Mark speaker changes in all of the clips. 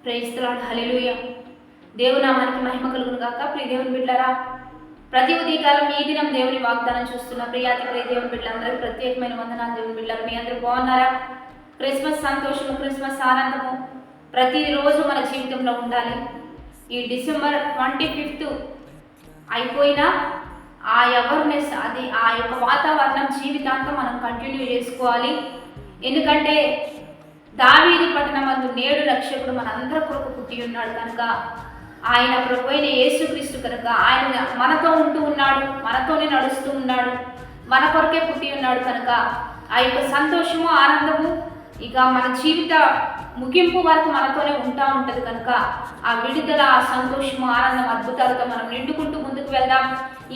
Speaker 1: Praise the lord. హల్లెలూయా. దేవుని నామానికి మహిమ కలుగును గాక. ప్రియ దేవుని బిడ్డలారా, ప్రతి ఉదయకాలం ఈ దినం దేవుని వాగ్దానం చూస్తున్న ప్రియాతి ప్రియ దేవుని బిడ్డలందరికీ ప్రత్యేకమైన వందనాలు. దేవుని బిడ్డలు మీ అందరూ బాగున్నారా? క్రిస్మస్ సంతోషము, క్రిస్మస్ ఆనందము ప్రతిరోజు మన జీవితంలో ఉండాలి. ఈ డిసెంబర్ 25 అయిపోయినా ఆ అవేర్నెస్, అది ఆ యొక్క వాతావరణం జీవితాంతం మనం కంటిన్యూ చేసుకోవాలి. ఎందుకంటే దావీదు పట్టణమందు నేడు రక్షకుడు మనందరి కొరకు పుట్టి ఉన్నాడు కనుక, ఆయన ప్రభు అయిన యేసుక్రీస్తు కనుక ఆయన మనతో ఉంటూ ఉన్నాడు, మనతోనే నడుస్తూ ఉన్నాడు, మన కొరకే పుట్టి ఉన్నాడు కనుక ఆ యొక్క సంతోషము, ఆనందము ఇక మన జీవిత ముగింపు వరకు మనతోనే ఉంటుంది కనుక ఆ విడుదల, ఆ సంతోషము, ఆనందం, అద్భుతాలతో మనం నిండుకుంటూ ముందుకు వెళ్దాం.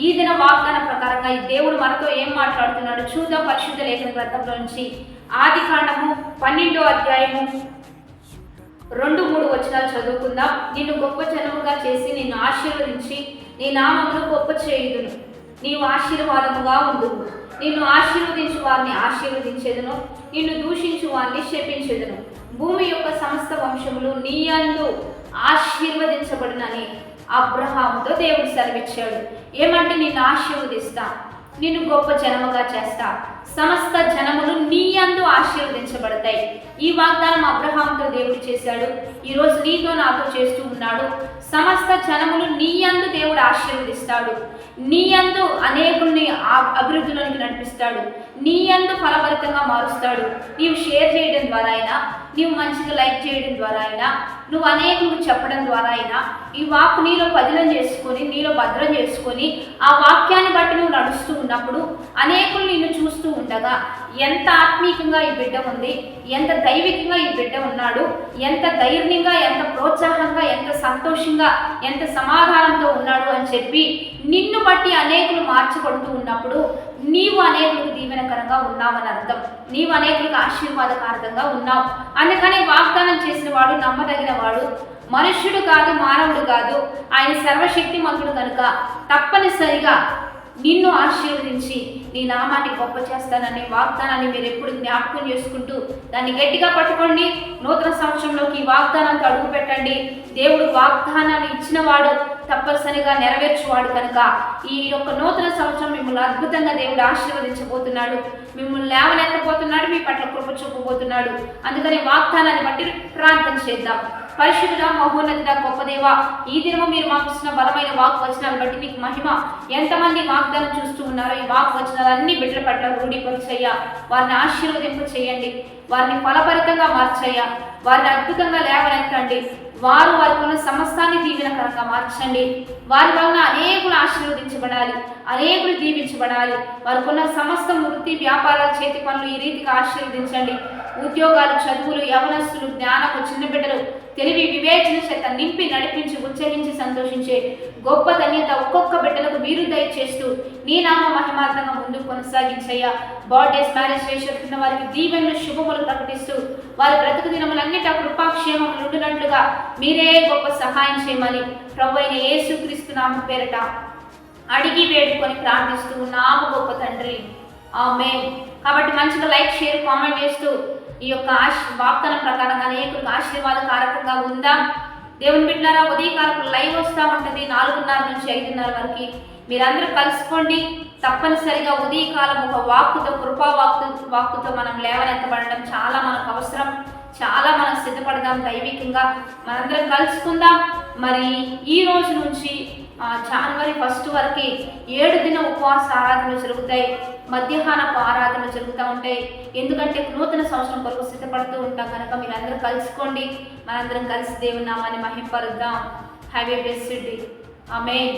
Speaker 1: ఈ దిన వాగ్దాన ప్రకారంగా ఈ దేవుడు మనతో ఏం మాట్లాడుతున్నాడు చూద్దాం. పరిశుద్ధ లేఖన గ్రంథంలో నుంచి ఆదికాండము 12వ అధ్యాయము 2-3 వచనాలు చదువుకుందాం. నిన్ను గొప్ప జనముగా చేసి నిన్ను ఆశీర్వదించి నీ నామమును గొప్ప చేయుదును. నీవు ఆశీర్వాదముగా ఉండును. నిన్ను ఆశీర్వదించు వారిని ఆశీర్వదించేదను, నిన్ను దూషించు వారిని శపించేదను. భూమి యొక్క సమస్త వంశములు నీ యందు ఆశీర్వదించబడునని అబ్రహాముతో దేవుడు సెలవిచ్చాడు. ఏమంటే నిన్ను ఆశీర్వదిస్తా, నిన్ను గొప్ప జనముగా చేస్తా, సమస్త జనములు నీ యందు ఆశీర్వదించబడతాయి. ఈ వాగ్దానం అబ్రహాముతో దేవుడు చేశాడు. ఈరోజు నీతో నాతో చేస్తూ ఉన్నాడు. సమస్త జనములు నీ యందు దేవుడు ఆశీర్వదిస్తాడు. నీ యందు అనేకుల్ని అభివృద్ధిలోనికి నడిపిస్తాడు. నీ యందు ఫలభరితంగా మారుస్తాడు. నీవు షేర్ చేయడం ద్వారా అయినా, నీవు మంచిగా లైక్ చేయడం ద్వారా అయినా, నువ్వు అనేకులకు చెప్పడం ద్వారా అయినా, ఈ వాక్ నీలో పదిలం చేసుకొని, నీలో భద్రం చేసుకొని, ఆ వాక్యాన్ని బట్టి నువ్వు నడుస్తూ ఉన్నప్పుడు అనేకులు నిన్ను చూస్తూ ఉండగా ఎంత ఆత్మీయంగా ఈ బిడ్డ ఉంది, ఎంత దైవికంగా ఈ బిడ్డ ఉన్నాడు, ఎంత ధైర్యంగా, ఎంత ప్రోత్సాహంగా, ఎంత సంతోషంగా, ఎంత సమాధానంతో ఉన్నాడు అని చెప్పి నిన్ను బట్టి అనేకులు మార్చబడుతూ ఉన్నప్పుడు నీవు అనేకులకు దీవెనకరంగా ఉన్నావని అర్థం. నీవు అనేకులకు ఆశీర్వాదకారకంగా ఉన్నావు. అందుకని వాగ్దానం చేసిన వాడు నమ్మదగిన వాడు, మనుష్యుడు కాదు, మానవుడు కాదు, ఆయన సర్వశక్తిమంతుడు కనుక తప్పనిసరిగా నిన్ను ఆశీర్వదించి నీ నామాన్ని గొప్ప చేస్తాననే వాగ్దానాన్ని మీరు ఎప్పుడు జ్ఞాపకం చేసుకుంటూ దాన్ని గట్టిగా పట్టుకోండి. నూతన సంవత్సరంలోకి ఈ వాగ్దానాన్ని అడుగు పెట్టండి. దేవుడు వాగ్దానాన్ని ఇచ్చిన వాడు తప్పనిసరిగా నెరవేర్చువాడు కనుక ఈ యొక్క నూతన సంవత్సరం మిమ్మల్ని అద్భుతంగా దేవుడు ఆశీర్వదించబోతున్నాడు. మిమ్మల్ని లేవనెత్తబోతున్నాడు, మీ పట్ల కృప చూపబోతున్నాడు. అందుకని వాగ్దానాన్ని బట్టి ప్రార్థన చేద్దాం. పరిశుద్ధుడా, మహోన్నతుడా, గొప్ప దేవ, ఈ దినము మీరు మాకు ఇచ్చిన బలమైన వాక్ వచనాలు బట్టి మీకు మహిమ. ఎంతమంది వాగ్దానం చూస్తూ ఉన్నారో ఈ వాక్ వచనాలన్నీ బిడ్డల పట్ల రూఢీపరిచయ్యా. వారిని ఆశీర్వదింపు చేయండి, వారిని ఫలభరితంగా మార్చయ్యా, వారిని అద్భుతంగా లేవనెత్తండి. వారికి ఉన్న సమస్తాన్ని దీవెనకరంగా మార్చండి. వారి వలన అనేకులు ఆశీర్వదించబడాలి, అనేకులు దీవించబడాలి. వారికి ఉన్న సమస్త వృత్తి, వ్యాపారాలు, చేతి పనులు ఈ రీతిగా ఆశీర్వదించండి. ఉద్యోగాలు, చదువులు, యవనస్తులు, జ్ఞానము, చిన్న బిడ్డలు తెలివి, వివేచన చేత నింపి నడిపించి ఉత్సహించి సంతోషించే గొప్ప ధన్యత ఒక్కొక్క బిడ్డలకు మీరు దయచేస్తూ నీ నామ మహిమార్థంగా ముందుకు కొనసాగించయ్యా. బర్త్డేస్, మ్యారేజ్ చేస్తున్న వారికి దీవెనలు, శుభములు ప్రకటిస్తూ వారి బ్రతుకు దినములన్నిటి కృపాక్షేమములు ఉండినట్లుగా మీరే గొప్ప సహాయం చేయమని ప్రభు అయిన యేసుక్రీస్తు నామ పేరట అడిగి వేడుకొని ప్రార్థిస్తూ ఉన్నాము గొప్ప తండ్రి, ఆమేన్. కాబట్టి మంచిగా లైక్, షేర్, కామెంట్ చేస్తూ ఈ యొక్క వాగ్దానం ప్రకారంగా అనేకులకు ఆశీర్వాదకారకంగా ఉందా. దేవుని బిడ్డలారా, ఉదయకాలకు లైవ్ వస్తూ ఉంటుంది 4:30 నుంచి 5:30 వరకు. మీరందరూ కలుసుకోండి. తప్పనిసరిగా ఉదయకాలం ఒక వాక్కుతో, కృపా వాక్కుతో మనం లేవనెత్తబడడం చాలా మనకు అవసరం. చాలా మనం సిద్ధపడదాం దైవికంగా. మనందరం కలుసుకుందాం. మరి ఈ రోజు నుంచి జనవరి 1 వరకు 7 దిన ఉపవాస ఆరాధనలు జరుగుతాయి. మధ్యాహ్నపు ఆరాధనలు జరుగుతూ ఉంటాయి. ఎందుకంటే నూతన సంవత్సరం కొరకు సిద్ధపడుతూ ఉంటాం కనుక మీరందరూ కలుసుకోండి. మనందరం కలిసి దేవుని నామాన్ని మహింపరుద్దాం. Have a blessed day. Amen.